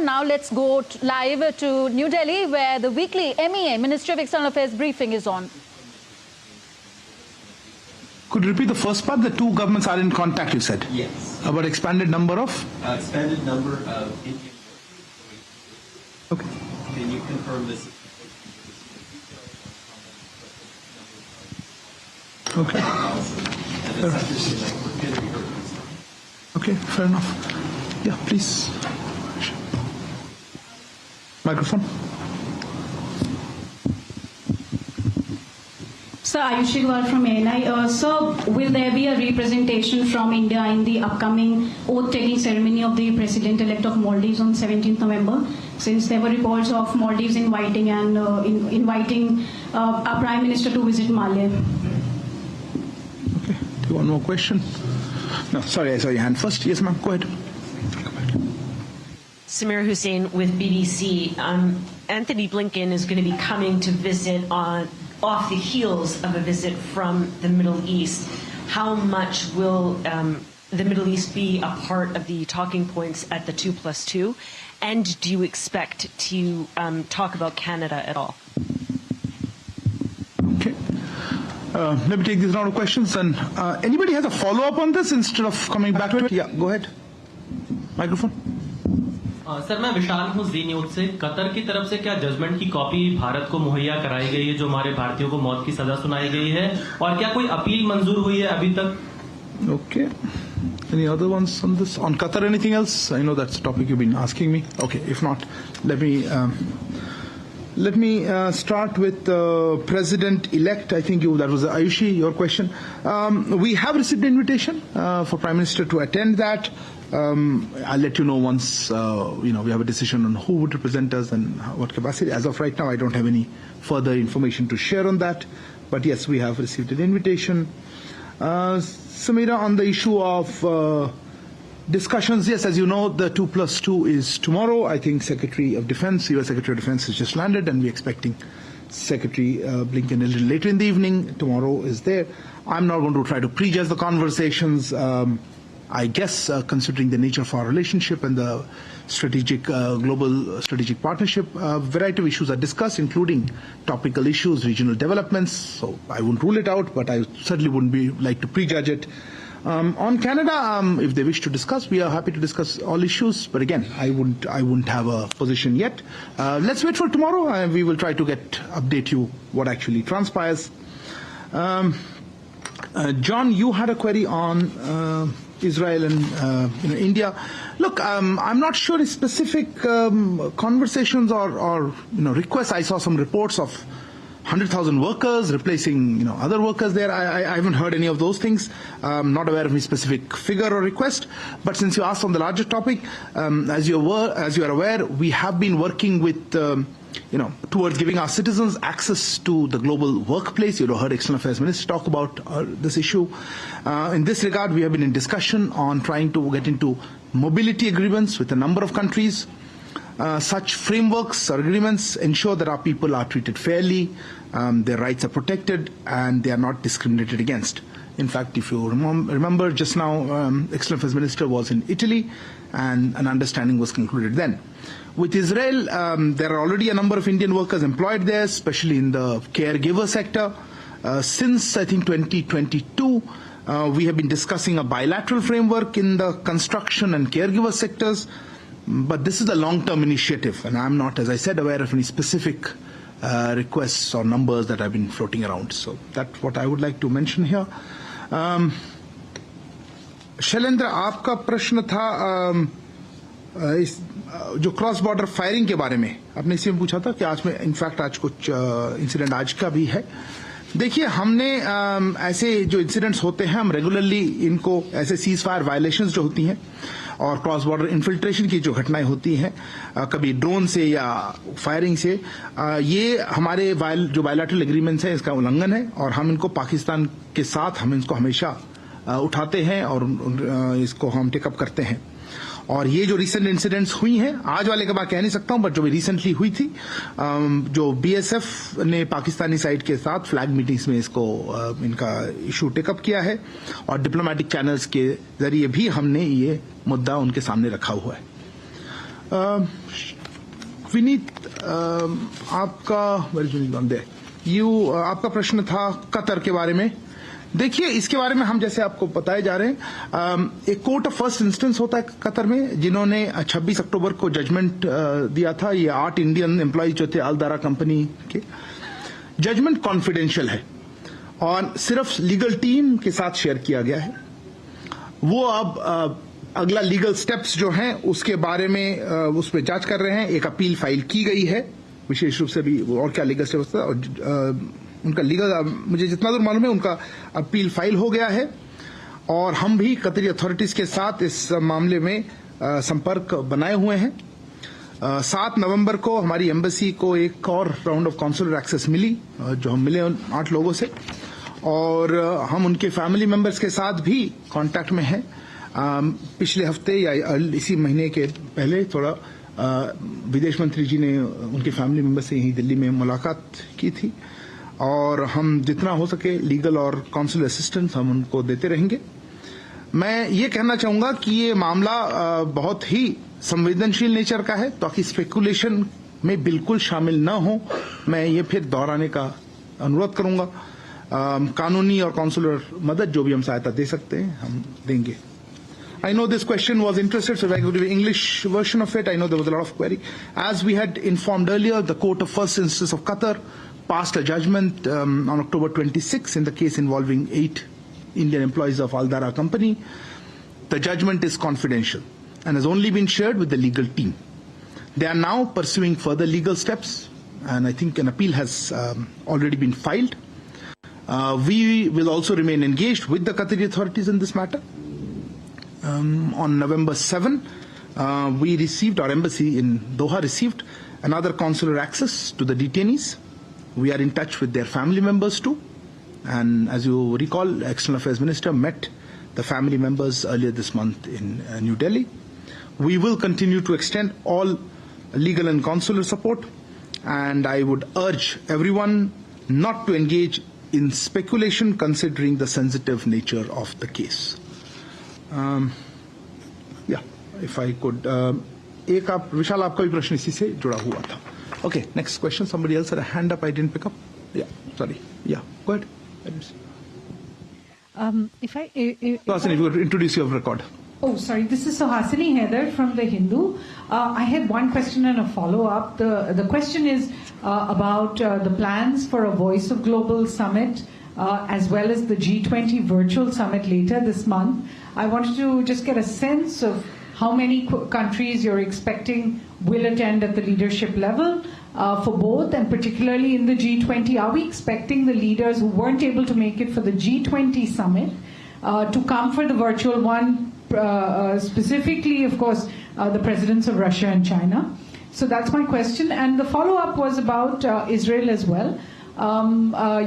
Now let's go live to New Delhi, where the weekly MEA, Ministry of External Affairs briefing is on. Could you repeat the first part? The two governments are in contact, you said? Yes. About expanded number of? Expanded number of Indian. Okay. Can you confirm this? Okay. Okay, fair enough. Yeah, please. Microphone. Sir, Ayushi Gwal from MEA. Sir, will there be a representation from India in the upcoming oath-taking ceremony of the President-elect of Maldives on 17th November? Since there were reports of Maldives inviting inviting our Prime Minister to visit Mali. Okay. Do you want more question? No, sorry, I saw your hand first. Yes, ma'am. Go ahead. Samir Hussain with BBC. Anthony Blinken is going to be coming to visit off the heels of a visit from the Middle East. How much will the Middle East be a part of the talking points at the 2+2? And do you expect to talk about Canada at all? Okay. Let me take this round of questions. And anybody has a follow-up on this instead of coming back to it? Yeah, go ahead. Microphone. Sir मैं विशाल हूँ जी news से। Qatar की तरफ से क्या judgement की copy Bharat को मुहैया कराई गई है जो हमारे भारतीयों को मौत की सजा सुनाई गई है, और क्या कोई अपील मंजूर हुई है अभी तक? Okay. Any other ones on this? On Qatar, anything else? I know that's a topic you've been asking me. Okay, if not, let me start with President-elect. I think that was Ayushi, your question. We have received an invitation for Prime Minister to attend that. I'll let you know once we have a decision on who would represent us and what capacity. As of right now, I don't have any further information to share on that. But yes, we have received an invitation. Samira, on the issue of discussions, yes, as you know, the 2+2 is tomorrow. I think Secretary of Defense, U.S. Secretary of Defense has just landed, and we're expecting Secretary Blinken a little later in the evening. Tomorrow is there. I'm not going to try to prejudge the conversations. I guess, considering the nature of our relationship and the strategic, global strategic partnership, a variety of issues are discussed, including topical issues, regional developments. So I wouldn't rule it out, but I certainly wouldn't like to prejudge it. On Canada, if they wish to discuss, we are happy to discuss all issues. But again, I wouldn't have a position yet. Let's wait for tomorrow. We will try to update you what actually transpires. John, you had a query on Israel and India. Look, I'm not sure if specific conversations or requests. I saw some reports of 100,000 workers replacing other workers there. I haven't heard any of those things. I'm not aware of any specific figure or request. But since you asked on the larger topic, as you are aware, we have been working with towards giving our citizens access to the global workplace. You heard External Affairs Minister talk about this issue. In this regard, we have been in discussion on trying to get into mobility agreements with a number of countries. Such frameworks or agreements ensure that our people are treated fairly, their rights are protected, and they are not discriminated against. In fact, if you remember just now, External Affairs Minister was in Italy, and an understanding was concluded then. With Israel, there are already a number of Indian workers employed there, especially in the caregiver sector. Since, I think, 2022, we have been discussing a bilateral framework in the construction and caregiver sectors. But this is a long-term initiative, and I'm not, as I said, aware of any specific requests or numbers that have been floating around. So that's what I would like to mention here. Shailendra, आपका प्रश्न था जो cross border firing के बारे में, आपने इसी में पूछा था कि आज में इनफैक्ट आज कुछ इंसिडेंट आज का भी है. देखिए, हमने ऐसे जो इंसिडेंट्स होते हैं, हम रेगुलरली इनको ऐसे सीज फायर वायलेशंस जो होती हैं और क्रॉस बॉर्डर इन्फिल्ट्रेशन की जो घटनाएं होती हैं, कभी ड्रोन से या फायरिंग से, ये हमारे जो बायलैटरल एग्रीमेंट्स हैं इसका उल्लंघन है, और हम इनको पाकिस्तान के साथ हम इनको हमेशा उठाते हैं और इसको हम टेकअप करते हैं. और ये जो रिसेंट इंसिडेंट्स हुई हैं, आज वाले का मैं कह नहीं सकता हूं, बट जो भी रिसेंटली हुई थी, जो बीएसएफ ने पाकिस्तानी साइड के साथ फ्लैग मीटिंग्स में इसको इनका इशू टेकअप किया है, और डिप्लोमेटिक चैनल्स के जरिए भी हमने ये मुद्दा उनके सामने रखा हुआ है. विनीत, आपका आपका प्रश्न था कतर के बारे में। देखिए, इसके बारे में हम जैसे आपको बताए जा रहे हैं, एक कोर्ट ऑफ फर्स्ट इंस्टेंस होता है कतर में, जिन्होंने 26 अक्टूबर को जजमेंट दिया था। ये 8 इंडियन एम्प्लॉय जो थे अल-दारा कंपनी के। जजमेंट कॉन्फिडेंशियल है और सिर्फ लीगल टीम के साथ शेयर किया गया है। वो अब अगला लीगल स्टेप्स जो हैं उसके बारे में उस पर जांच कर रहे हैं। एक अपील फाइल की गई है, विशेष रूप से भी और क्या लीगल स्टेप्स था, और उनका लीगल, मुझे जितना दूर मालूम है उनका अपील फाइल हो गया है। और हम भी कतरी अथॉरिटीज के साथ इस मामले में संपर्क बनाए हुए हैं। 7 नवंबर को हमारी एम्बेसी को एक और राउंड ऑफ काउंसुलर एक्सेस मिली, जो हम मिले 8 लोगों से, और हम उनके फैमिली मेंबर्स के साथ भी कांटेक्ट में हैं। पिछले हफ्ते या इसी महीने के पहले थोड़ा विदेश मंत्री जी ने उनके फैमिली मेंबर से यहीं दिल्ली में मुलाकात की थी, और हम जितना हो सके लीगल और काउंसिल असिस्टेंस हम उनको देते रहेंगे। मैं ये कहना चाहूंगा कि ये मामला बहुत ही संवेदनशील नेचर का है, ताकि स्पेकुलेशन में बिल्कुल शामिल न हो। मैं ये फिर दोहराने का अनुरोध करूंगा। कानूनी और काउंसुलर मदद जो भी हम सहायता दे सकते हैं हम देंगे। I know this question was interested, so if I go to the English version of it, I know there was a lot of query. As we had informed earlier, the Court of First Instance of Qatar passed a judgment on October 26 in the case involving 8 Indian employees of Al-Dara Company. The judgment is confidential and has only been shared with the legal team. They are now pursuing further legal steps, and I think an appeal has already been filed. We will also remain engaged with the Qatari authorities in this matter. On November 7, our embassy in Doha received another consular access to the detainees. We are in touch with their family members too. And as you recall, External Affairs Minister met the family members earlier this month in New Delhi. We will continue to extend all legal and consular support, and I would urge everyone not to engage in speculation considering the sensitive nature of the case. If I could, एक आप विशाल, आपका भी प्रश्न इसी से जुड़ा हुआ था। Okay, next question. Somebody else had a hand up. I didn't pick up. Yeah, sorry. Yeah, go ahead. Suhasini, if you could introduce your record. Oh, sorry. This is Suhasini Haider from The Hindu. I had one question and a follow-up. The question is about the plans for a Voice of Global Summit, as well as the G20 Virtual Summit later this month. I wanted to just get a sense of how many countries you're expecting will attend at the leadership level for both, and particularly in the G20. Are we expecting the leaders who weren't able to make it for the G20 summit to come for the virtual one, specifically, of course, the presidents of Russia and China? So that's my question. And the follow-up was about Israel as well.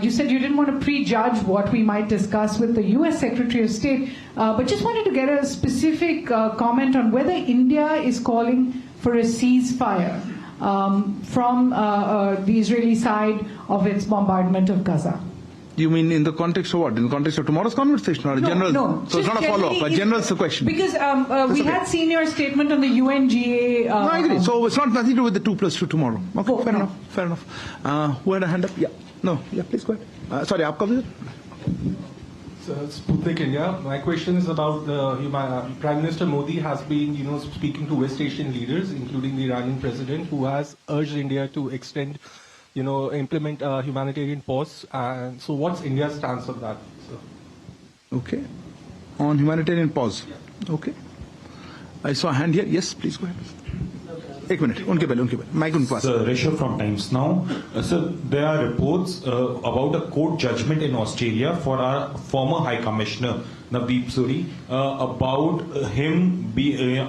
You said you didn't want to prejudge what we might discuss with the US Secretary of State, but just wanted to get a specific comment on whether India is calling for a ceasefire from the Israeli side of its bombardment of Gaza. You mean in the context of what? In the context of tomorrow's conversation or general? No. So it's not a follow-up, a general question. Because we had seen your statement on the UNGA. No, I agree. So it's not nothing to do with the 2+2 tomorrow. Okay, fair enough. Who had a hand up? Yeah. No, yeah, please go ahead. Sorry, aapka bhi? So, Sputnik India. My question is about Prime Minister Modi has been, speaking to West Asian leaders, including the Iranian president, who has urged India to extend, implement a humanitarian pause. And so, what's India's stance on that? So. Okay, on humanitarian pause. Okay, I saw a hand here. Yes, please go ahead. एक minute, उनके पहले mic उनके पास। Sir, Rishabh from Times Now. Sir, there are reports about a court judgment in Australia for our former High Commissioner Navdeep Suri about him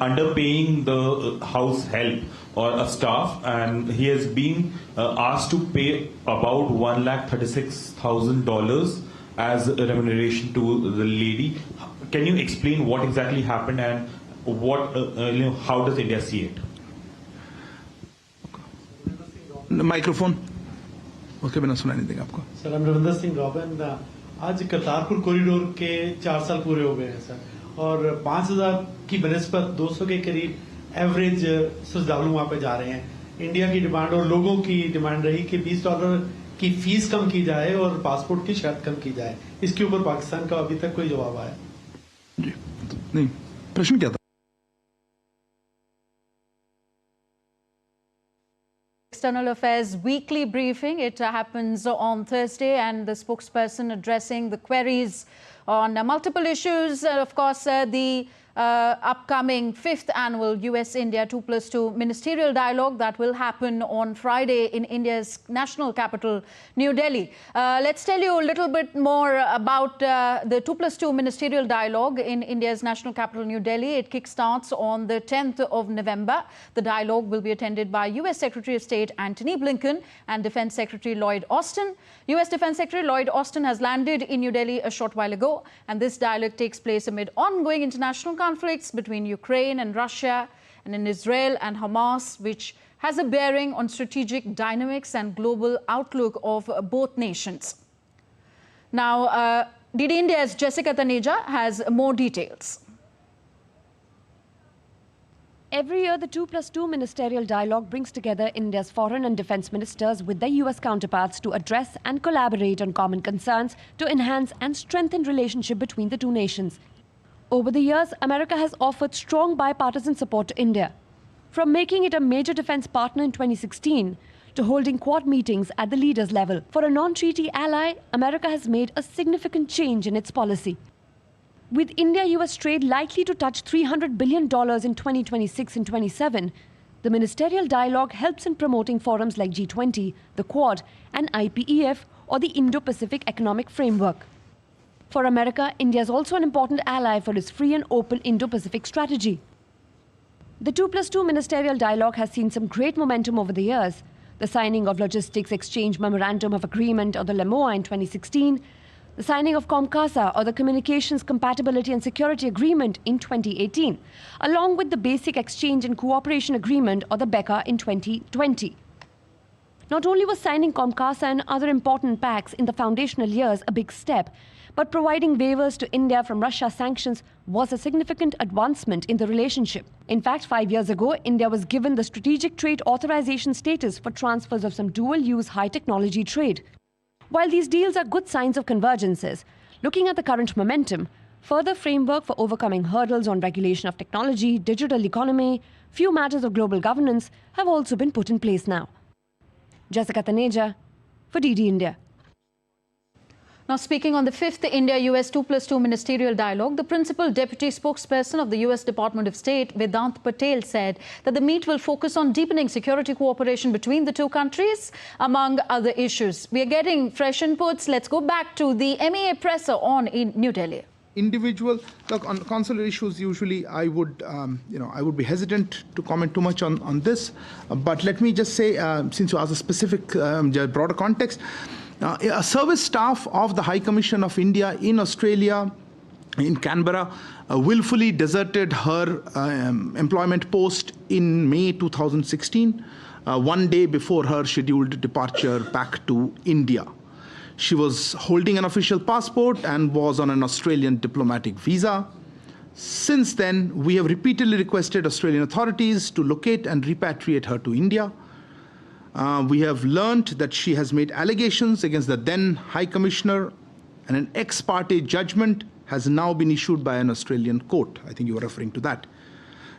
underpaying the house help or a staff, and he has been asked to pay about $136,000 as a remuneration to the lady. Can you explain what exactly happened and what how does India see it? Microphone उसके बिना सुना नहीं देगा आपको। Sir, Ravinder Singh robin. आज Kartarpur corridor के 4 साल पूरे हो गए हैं सर, और 5,000 की बनस्पत 200 के करीब एवरेज श्रद्धालु वहाँ पे जा रहे हैं। इंडिया की डिमांड और लोगों की डिमांड रही कि $20 की फीस कम की जाए और पासपोर्ट की शर्त कम की जाए। इसके ऊपर पाकिस्तान का अभी तक कोई जवाब आया जी नहीं, प्रश्न क्या था? External Affairs weekly briefing. It happens on Thursday, and the spokesperson addressing the queries on multiple issues. Of course, the upcoming 5th annual US-India 2+2 ministerial dialogue that will happen on Friday in India's national capital, New Delhi. Let's tell you a little bit more about the 2+2 ministerial dialogue in India's national capital, New Delhi. It kickstarts on the 10th of November. The dialogue will be attended by US Secretary of State Antony Blinken and Defense Secretary Lloyd Austin. US Defense Secretary Lloyd Austin has landed in New Delhi a short while ago, and this dialogue takes place amid ongoing international conflicts between Ukraine and Russia and in Israel and Hamas, which has a bearing on strategic dynamics and global outlook of both nations. Now, DD India's Jessica Taneja has more details. Every year, the 2+2 ministerial dialogue brings together India's foreign and defense ministers with their US counterparts to address and collaborate on common concerns to enhance and strengthen relationship between the two nations. Over the years, America has offered strong bipartisan support to India. From making it a major defense partner in 2016 to holding Quad meetings at the leaders level. For a non-treaty ally, America has made a significant change in its policy. With India-US trade likely to touch $300 billion in 2026 and 27, the ministerial dialogue helps in promoting forums like G20, the Quad, and IPEF, or the Indo-Pacific Economic Framework. For America, India is also an important ally for its free and open Indo-Pacific strategy. The 2+2 ministerial dialogue has seen some great momentum over the years. The signing of Logistics Exchange Memorandum of Agreement, or the MEA, in 2016, the signing of COMCASA, or the Communications Compatibility and Security Agreement, in 2018, along with the Basic Exchange and Cooperation Agreement, or the BECA, in 2020. Not only was signing COMCASA and other important pacts in the foundational years a big step, but providing waivers to India from Russia sanctions was a significant advancement in the relationship. In fact, 5 years ago, India was given the Strategic Trade Authorization status for transfers of some dual-use high-technology trade. While these deals are good signs of convergences, looking at the current momentum, further framework for overcoming hurdles on regulation of technology, digital economy, few matters of global governance have also been put in place now. Jessica Taneja for DD India. Now, speaking on the 5th India-US 2+2 ministerial dialogue, the principal deputy spokesperson of the US Department of State, Vedant Patel, said that the meet will focus on deepening security cooperation between the two countries, among other issues. We are getting fresh inputs. Let's go back to the MEA presser on in New Delhi. Individual, look, on consular issues, usually I would, I would be hesitant to comment too much on this. But let me just say, since you asked a specific, broader context, a service staff of the High Commission of India in Australia, in Canberra, willfully deserted her employment post in May 2016, one day before her scheduled departure back to India. She was holding an official passport and was on an Australian diplomatic visa. Since then, we have repeatedly requested Australian authorities to locate and repatriate her to India. We have learned that she has made allegations against the then High Commissioner, and an ex parte judgment has now been issued by an Australian court. I think you are referring to that.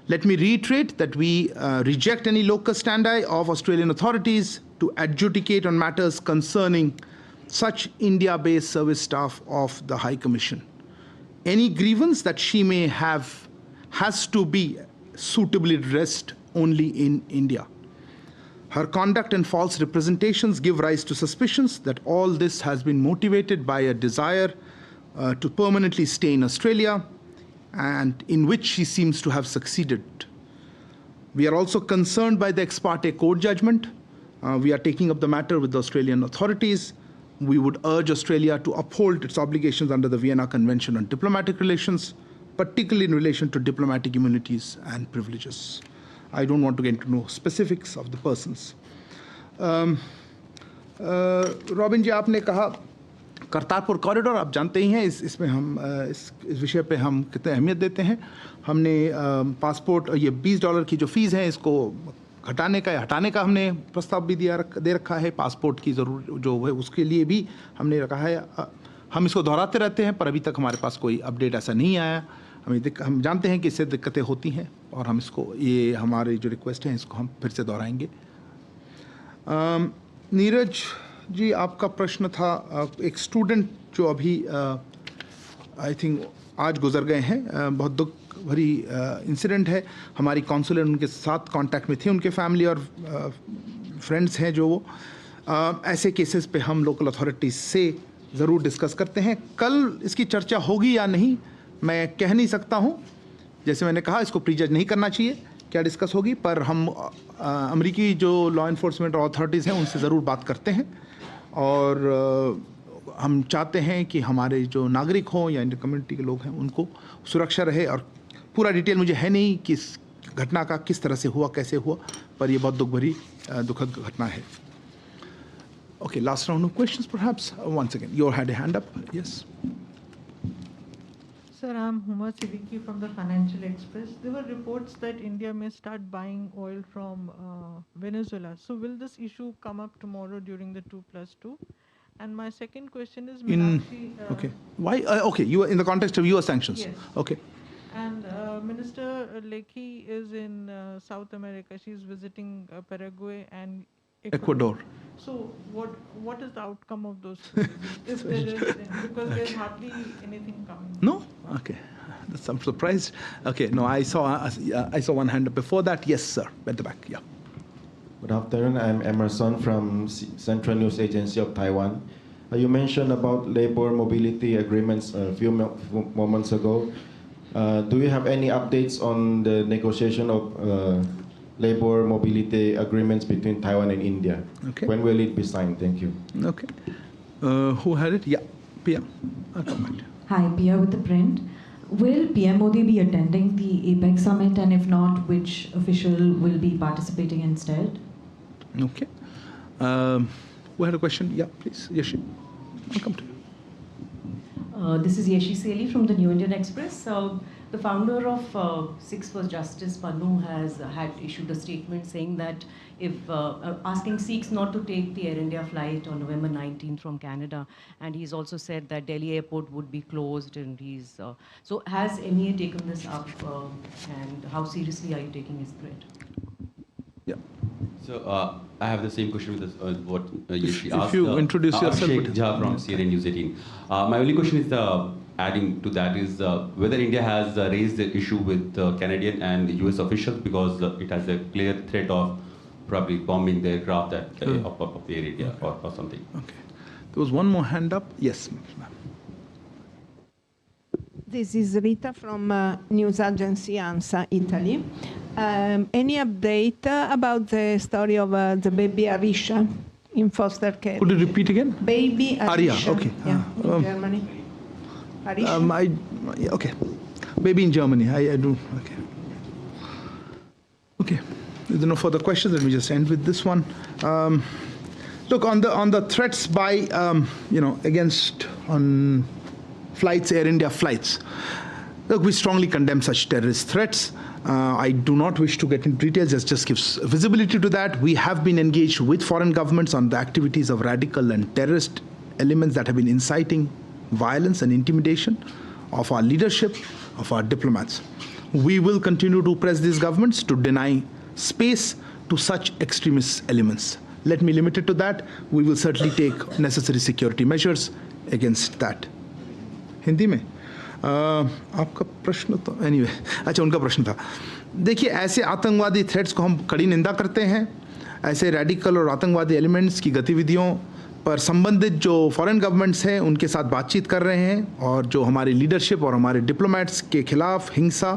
Let me reiterate that we reject any locus standi of Australian authorities to adjudicate on matters concerning such India-based service staff of the High Commission. Any grievance that she may have has to be suitably addressed only in India. Her conduct and false representations give rise to suspicions that all this has been motivated by a desire to permanently stay in Australia, and in which she seems to have succeeded. We are also concerned by the ex parte court judgment. We are taking up the matter with the Australian authorities. We would urge Australia to uphold its obligations under the Vienna Convention on Diplomatic Relations, particularly in relation to diplomatic immunities and privileges. I don't want to get into no specifics of the persons. Robin ji, आपने कहा Kartarpur corridor आप जानते ही हैं, इसमें हम इस विषय पे हम कितने अहमियत देते हैं। हमने पासपोर्ट ये $20 की जो फ़ीस है इसको घटाने का या हटाने का हमने प्रस्ताव भी दे रखा है। पासपोर्ट की ज़रूर जो है उसके लिए भी हमने रखा है। हम इसको दोहराते रहते हैं पर अभी तक हमारे पास कोई अपडेट ऐसा नहीं आया। हम जानते हैं कि इससे दिक्कतें होती हैं और हम इसको ये हमारे जो रिक्वेस्ट हैं इसको हम फिर से दोहराएंगे। नीरज जी, आपका प्रश्न था एक स्टूडेंट जो अभी आई थिंक आज गुजर गए हैं, बहुत दुख भरी इंसिडेंट है। हमारी काउंसलर उनके साथ कांटेक्ट में थे, उनके फैमिली और फ्रेंड्स हैं जो वो ऐसे केसेस पे हम लोकल अथॉरिटीज़ से ज़रूर डिस्कस करते हैं। कल इसकी चर्चा होगी या नहीं मैं कह नहीं सकता हूँ। जैसे मैंने कहा इसको प्रीजज नहीं करना चाहिए क्या डिस्कस होगी, पर हम अमेरिकी जो लॉ इन्फोर्समेंट अथॉरिटीज़ हैं उनसे ज़रूर बात करते हैं और हम चाहते हैं कि हमारे जो नागरिक हों या इंडियन कम्युनिटी के लोग हैं उनको सुरक्षा रहे। और पूरा डिटेल मुझे है नहीं कि इस घटना का किस तरह से हुआ, कैसे हुआ, पर यह बहुत दुख भरी दुखद घटना है। Okay, last round of questions perhaps. Once again, you had a hand up. Yes. Sir, I'm Huma Siddiqui from the Financial Express. There were reports that India may start buying oil from Venezuela. So will this issue come up tomorrow during the 2+2? And my second question is, okay, why? Okay, you are in the context of US sanctions. Yes. Okay. And Minister Lekhi is in South America. She's visiting Paraguay and Ecuador. So what is the outcome of those two visits, if there is, because there's hardly anything coming? No? Okay. I'm surprised. Okay, no, I saw one hand up before that. Yes, sir. At the back, yeah. Good afternoon. I'm Emerson from Central News Agency of Taiwan. You mentioned about labor mobility agreements a few moments ago. Do you have any updates on the negotiation of labor mobility agreements between Taiwan and India? Okay. When will it be signed? Thank you. Okay. Who had it? Yeah, Pia. I'll come back. Hi, Pia with the print. Will PM Modi be attending the APEC summit, and if not, which official will be participating instead? Okay. Who had a question? Yeah, please. Yeshi. I'll come to you. This is Yeshi Seli from the New Indian Express. The founder of Six for Justice, Pannu, has issued a statement saying that if asking Sikhs not to take the Air India flight on November 19th from Canada, and he's also said that Delhi airport would be closed. And he's so has MEA taken this up, and how seriously are you taking his threat? Yeah. So I have the same question with what Yeshi asked. If you introduce yourself. Sheikh Jha from CNN News 18. My only question is, adding to that, is whether India has raised the issue with Canadian and US officials, because it has a clear threat of probably bombing the aircraft of the area or something. Okay. There was one more hand up. Yes, ma'am. This is Rita from news agency ANSA, Italy. Any update about the story of the baby Arisha in foster care? Could you repeat again? Baby Arisha. Aria, okay. Yeah, in Germany. Arisha? Okay. Baby in Germany. I do. Okay. Okay. If there are no further questions, let me just end with this one. Look, on the threats by against on flights, Air India flights. Look, we strongly condemn such terrorist threats. I do not wish to get into details, just gives visibility to that. We have been engaged with foreign governments on the activities of radical and terrorist elements that have been inciting violence and intimidation of our leadership, of our diplomats. We will continue to press these governments to deny space to such extremist elements. Let me limit it to that. We will certainly take necessary security measures against that. Hindi में आपका प्रश्न तो anyway अच्छा उनका प्रश्न था। देखिए, ऐसे आतंकवादी थ्रेट्स को हम कड़ी निंदा करते हैं। ऐसे रेडिकल और आतंकवादी एलिमेंट्स की गतिविधियों पर संबंधित जो फॉरेन गवर्नमेंट्स हैं उनके साथ बातचीत कर रहे हैं, और जो हमारी लीडरशिप और हमारे डिप्लोमेट्स के खिलाफ हिंसा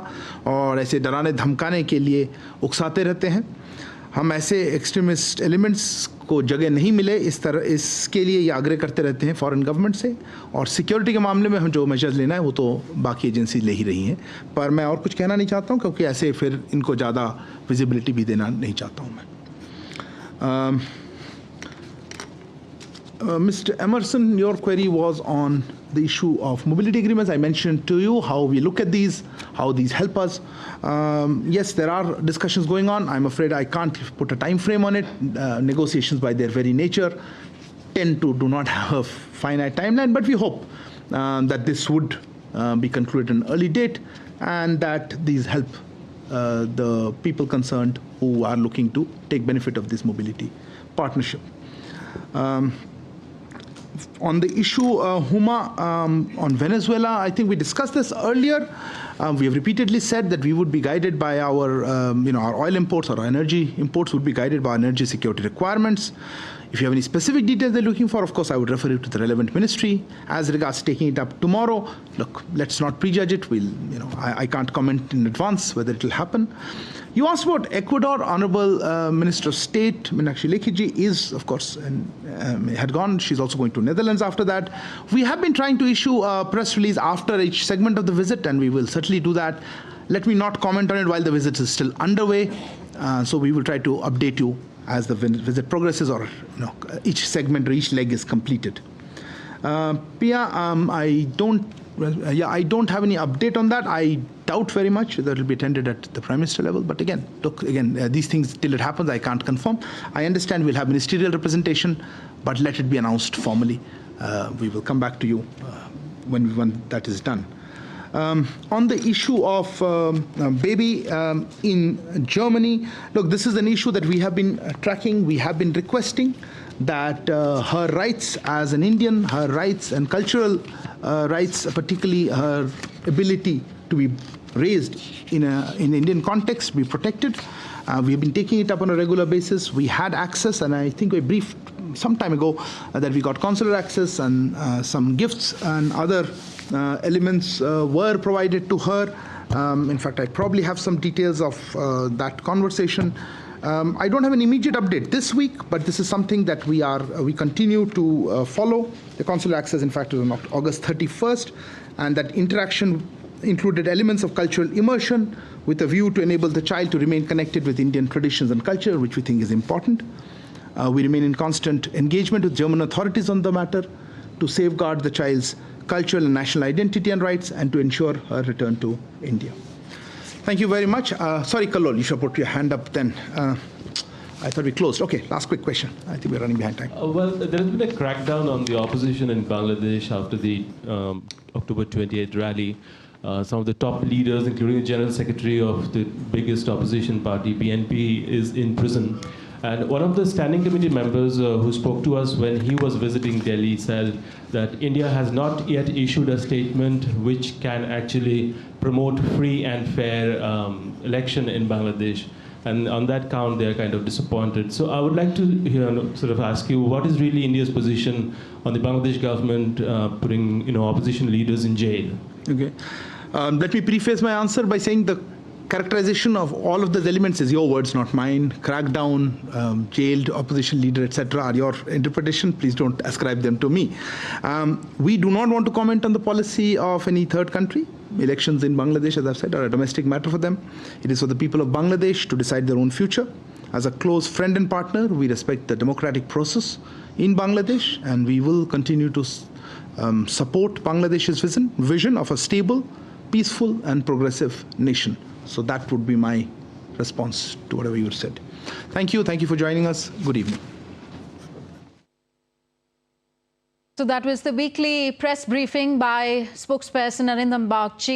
और ऐसे डराने धमकाने के लिए उकसाते रहते हैं। हम ऐसे एक्सट्रीमिस्ट एलिमेंट्स को जगह नहीं मिले इसके लिए ये आग्रह करते रहते हैं फॉरेन गवर्नमेंट से। और सिक्योरिटी के मामले में हम जो मेजर्स लेना है वो तो बाकी एजेंसी ले ही रही हैं, पर मैं और कुछ कहना नहीं चाहता हूँ क्योंकि ऐसे फिर इनको ज़्यादा विजिबिलिटी भी देना नहीं चाहता हूँ मैं। Mr. Emerson, your query was on the issue of mobility agreements. I mentioned to you how we look at these, how these help us. Yes, there are discussions going on. I'm afraid I can't put a time frame on it. Negotiations by their very nature tend to do not have a finite timeline, but we hope that this would be concluded at an early date and that these help the people concerned who are looking to take benefit of this mobility partnership. On the issue, Huma, on Venezuela, I think we discussed this earlier. We have repeatedly said that we would be guided by our, our oil imports or our energy imports would be guided by energy security requirements. If you have any specific details they're looking for, of course, I would refer you to the relevant ministry. As regards taking it up tomorrow, look, let's not prejudge it. I can't comment in advance whether it will happen. You asked about Ecuador. Honorable Minister of State, Meenakshi Lekhiji, is, of course, had gone. She's also going to Netherlands after that. We have been trying to issue a press release after each segment of the visit, and we will certainly do that. Let me not comment on it while the visit is still underway. So we will try to update you as the visit progresses or each segment or each leg is completed. Pia, I don't have any update on that. I doubt very much that it will be attended at the Prime Minister level. But again, look, these things, till it happens, I can't confirm. I understand we'll have ministerial representation, but let it be announced formally. We will come back to you when that is done. On the issue of baby in Germany, look, this is an issue that we have been tracking. We have been requesting that her rights as an Indian, her rights and cultural rights, particularly her ability to be raised in Indian context, be protected. We have been taking it up on a regular basis. We had access, and I think we briefed some time ago that we got consular access and some gifts and other elements were provided to her. In fact, I probably have some details of that conversation. I don't have an immediate update this week, but this is something that we continue to follow. The consular access, in fact, is on August 31st, and that interaction included elements of cultural immersion with a view to enable the child to remain connected with Indian traditions and culture, which we think is important. We remain in constant engagement with German authorities on the matter to safeguard the child's cultural and national identity and rights and to ensure her return to India. Thank you very much. Sorry, Kallol, you should put your hand up then. I thought we closed. Okay, last quick question. I think we're running behind time. Well, there has been a crackdown on the opposition in Bangladesh after the October 28th rally. Some of the top leaders, including the General Secretary of the biggest opposition party, BNP, is in prison. And one of the standing committee members who spoke to us when he was visiting Delhi said that India has not yet issued a statement which can actually promote free and fair election in Bangladesh. And on that count, they are kind of disappointed. So I would like to sort of ask you, what is really India's position on the Bangladesh government putting opposition leaders in jail? Okay. Let me preface my answer by saying the characterization of all of those elements is your words, not mine. Crackdown, jailed opposition leader, etc. are your interpretation. Please don't ascribe them to me. We do not want to comment on the policy of any third country. Elections in Bangladesh, as I've said, are a domestic matter for them. It is for the people of Bangladesh to decide their own future. As a close friend and partner, we respect the democratic process in Bangladesh, and we will continue to support Bangladesh's vision of a stable, peaceful, and progressive nation. So that would be my response to whatever you said. Thank you. Thank you for joining us. Good evening. So that was the weekly press briefing by spokesperson Arindam Bagchi.